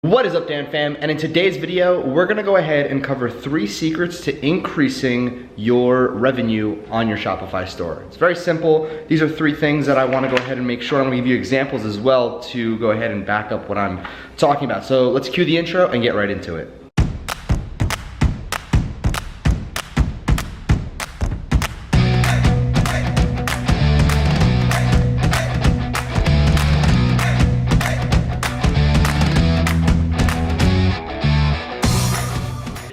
What is up, Dan fam? And in today's video, we're gonna go ahead and cover 3 secrets to increasing your revenue on your Shopify store. It's very simple. These are 3 things that I wanna go ahead and make sure. I'm gonna give you examples as well to go ahead and back up what I'm talking about. So let's cue the intro and get right into it.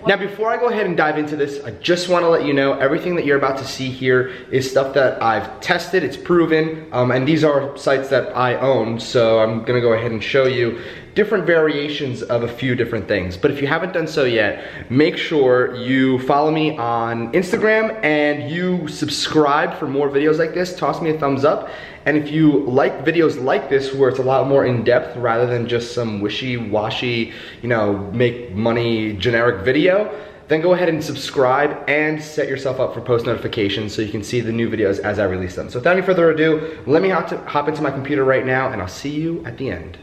Now, before I go ahead and dive into this, I just want to let you know everything that you're about to see here is stuff that I've tested, it's proven, and these are sites that I own, so I'm gonna go ahead and show you different variations of a few different things. But if you haven't done so yet, make sure you follow me on Instagram and you subscribe for more videos like this. Toss me a thumbs up. And if you like videos like this where it's a lot more in-depth rather than just some wishy-washy, make money generic video, then go ahead and subscribe and set yourself up for post notifications so you can see the new videos as I release them. So without any further ado, let me hop into my computer right now and I'll see you at the end.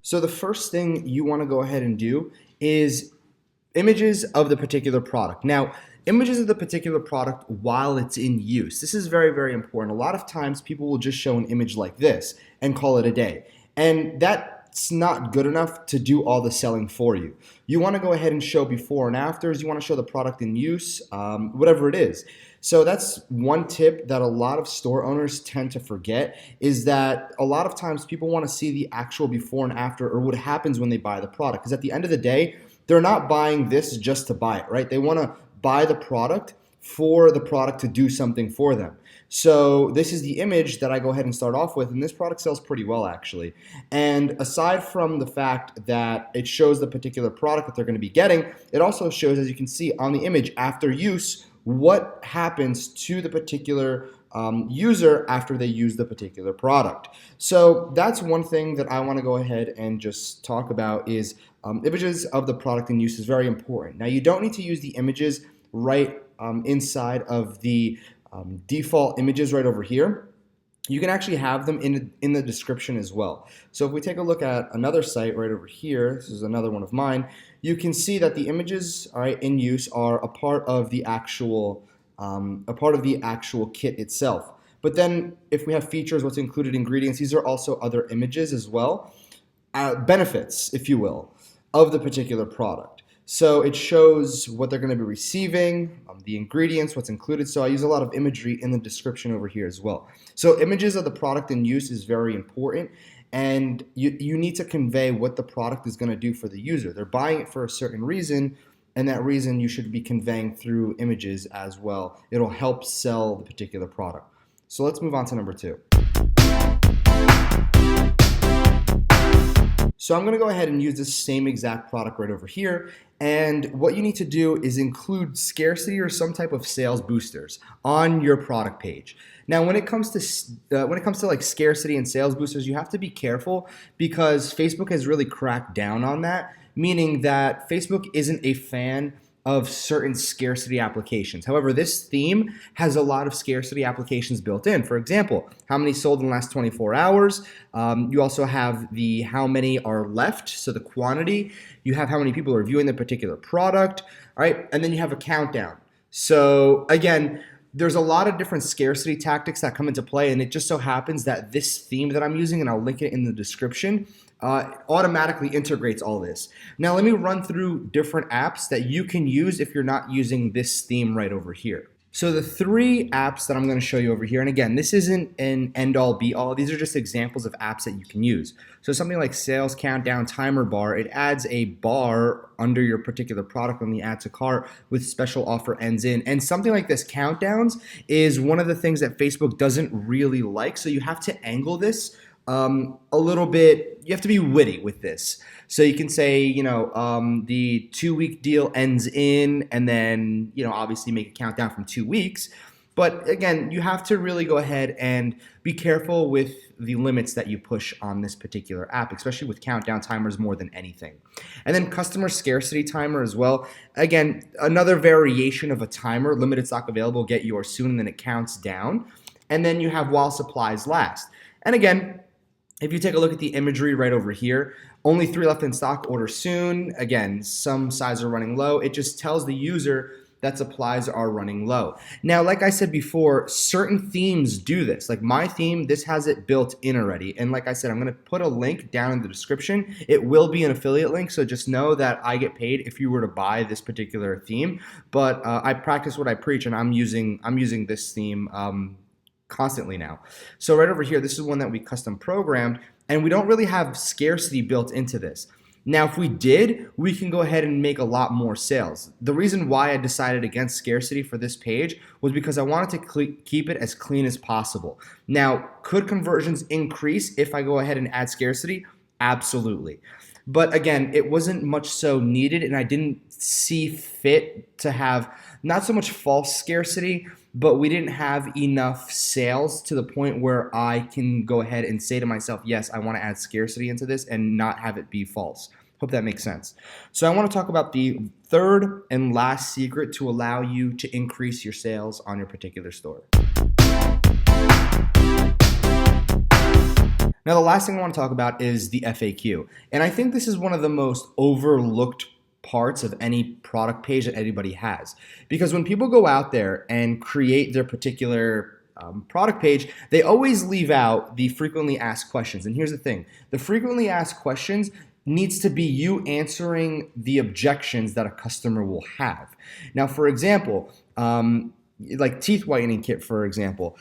So the first thing you want to go ahead and do is images of the particular product. Now, images of the particular product while it's in use. This is very, very important. A lot of times people will just show an image like this and call it a day. And that's not good enough to do all the selling for you. You want to go ahead and show before and afters. You want to show the product in use, whatever it is. So that's one tip that a lot of store owners tend to forget, is that a lot of times people want to see the actual before and after, or what happens when they buy the product. Because at the end of the day, they're not buying this just to buy it, right? They want to buy the product for the product to do something for them. So this is the image that I go ahead and start off with, and this product sells pretty well actually. And aside from the fact that it shows the particular product that they're going to be getting, it also shows, as you can see on the image, after use, what happens to the particular user after they use the particular product. So that's one thing that I want to go ahead and just talk about is images of the product in use is very important. Now, you don't need to use the images right inside of the default images right over here. You can actually have them in the description as well. So if we take a look at another site right over here, this is another one of mine, you can see that the images, all right, in use are a part of the actual kit itself. But then if we have features, what's included, ingredients, these are also other images as well, benefits, if you will, of the particular product. So it shows what they're going to be receiving, the ingredients, what's included. So I use a lot of imagery in the description over here as well. So images of the product in use is very important, and you need to convey what the product is going to do for the user. They're buying it for a certain reason, and that reason you should be conveying through images as well. It'll help sell the particular product. So let's move on to number 2. So I'm going to go ahead and use this same exact product right over here, and what you need to do is include scarcity or some type of sales boosters on your product page. Now, when it comes to like scarcity and sales boosters, you have to be careful because Facebook has really cracked down on that, meaning that Facebook isn't a fan of certain scarcity applications. However, this theme has a lot of scarcity applications built in. For example, how many sold in the last 24 hours. You also have the how many are left, so the quantity. You have how many people are viewing the particular product, all right? And then you have a countdown. So again, there's a lot of different scarcity tactics that come into play, and it just so happens that this theme that I'm using, and I'll link it in the description, automatically integrates all this. Now let me run through different apps that you can use if you're not using this theme right over here. So the 3 apps that I'm going to show you over here, and again, this isn't an end-all be-all. These are just examples of apps that you can use. So something like Sales Countdown Timer Bar, it adds a bar under your particular product on the add to cart with special offer ends in. And something like this, countdowns, is one of the things that Facebook doesn't really like. So you have to angle this a little bit. You have to be witty with this. So you can say, the 2-week deal ends in, and then, obviously make a countdown from 2 weeks. But again, you have to really go ahead and be careful with the limits that you push on this particular app, especially with countdown timers more than anything. And then customer scarcity timer as well. Again, another variation of a timer, limited stock available, get yours soon, and then it counts down. And then you have while supplies last. And again, If you take a look at the imagery right over here, only 3 left in stock, order soon. Again, some sizes are running low. It just tells the user that supplies are running low. Now, like I said before, certain themes do this. Like my theme, this has it built in already. And like I said, I'm gonna put a link down in the description. It will be an affiliate link, so just know that I get paid if you were to buy this particular theme. But I practice what I preach, and I'm using this theme constantly now. So right over here, this is one that we custom programmed, and we don't really have scarcity built into this. Now, if we did, we can go ahead and make a lot more sales. The reason why I decided against scarcity for this page was because I wanted to keep it as clean as possible. Now, could conversions increase if I go ahead and add scarcity? Absolutely. But again, it wasn't much so needed, and I didn't see fit to have not so much false scarcity, but we didn't have enough sales to the point where I can go ahead and say to myself, yes, I want to add scarcity into this and not have it be false. Hope that makes sense. So I want to talk about the third and last secret to allow you to increase your sales on your particular store. Now, the last thing I want to talk about is the FAQ. And I think this is one of the most overlooked parts of any product page that anybody has. Because when people go out there and create their particular product page, they always leave out the frequently asked questions. And here's the thing, the frequently asked questions needs to be you answering the objections that a customer will have. Now, for example, like teeth whitening kit, for example,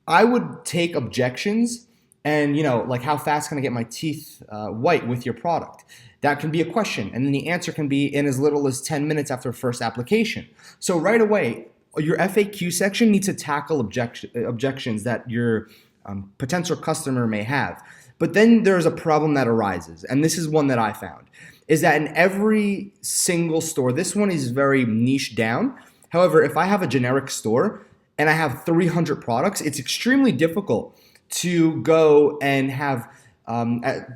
I would take objections and, like how fast can I get my teeth white with your product? That can be a question, and then the answer can be in as little as 10 minutes after first application. So right away, your FAQ section needs to tackle objections that your potential customer may have. But then there's a problem that arises, and this is one that I found, is that in every single store, this one is very niche down. However, if I have a generic store and I have 300 products, it's extremely difficult to go and have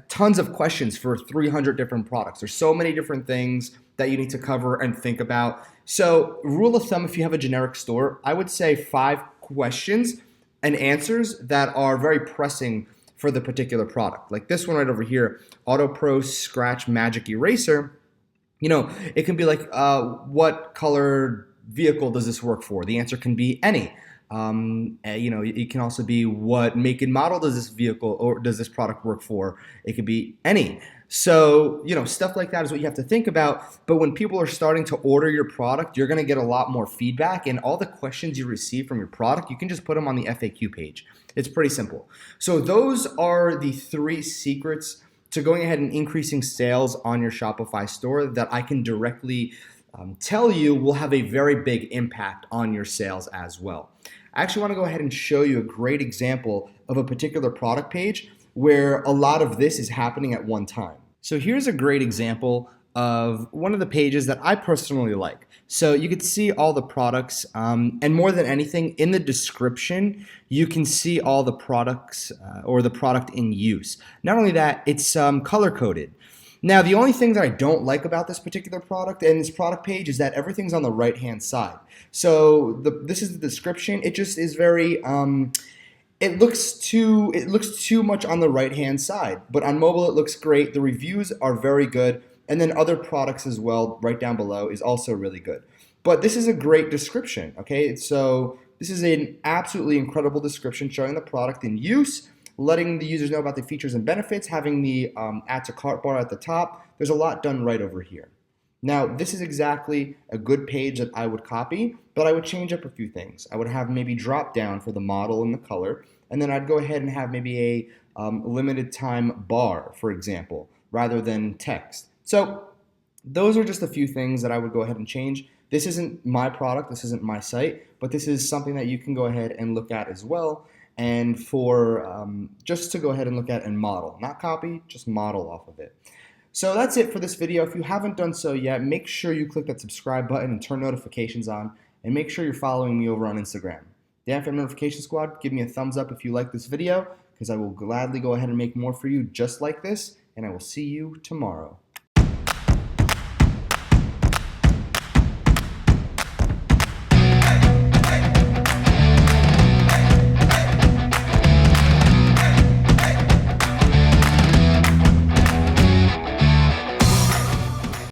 tons of questions for 300 different products. There's so many different things that you need to cover and think about. So rule of thumb, if you have a generic store, I would say 5 questions and answers that are very pressing for the particular product. Like this one right over here, Auto Pro Scratch Magic Eraser. It can be like, what color vehicle does this work for? The answer can be any. It can also be what make and model does this vehicle or does this product work for? It could be any. So, stuff like that is what you have to think about. But when people are starting to order your product, you're going to get a lot more feedback, and all the questions you receive from your product, you can just put them on the FAQ page. It's pretty simple. So those are the 3 secrets to going ahead and increasing sales on your Shopify store that I can directly tell you will have a very big impact on your sales as well. I actually want to go ahead and show you a great example of a particular product page where a lot of this is happening at one time. So here's a great example of one of the pages that I personally like. So you can see all the products, and more than anything, in the description, you can see all the products or the product in use. Not only that, it's color-coded. Now, the only thing that I don't like about this particular product and this product page is that everything's on the right-hand side. So this is the description. It just is very, it looks too much on the right-hand side. But on mobile, it looks great. The reviews are very good. And then other products as well, right down below, is also really good. But this is a great description, okay? So this is an absolutely incredible description showing the product in use, letting the users know about the features and benefits, having the add to cart bar at the top. There's a lot done right over here. Now, this is exactly a good page that I would copy, but I would change up a few things. I would have maybe drop down for the model and the color, and then I'd go ahead and have maybe a limited time bar, for example, rather than text. So those are just a few things that I would go ahead and change. This isn't my product, this isn't my site, but this is something that you can go ahead and look at as well. And for just to go ahead and look at and model, not copy, just model off of it. So that's it for this video. If you haven't done so yet, make sure you click that subscribe button and turn notifications on, and make sure you're following me over on Instagram. Dan from Notification Squad, give me a thumbs up if you like this video, because I will gladly go ahead and make more for you just like this, and I will see you tomorrow.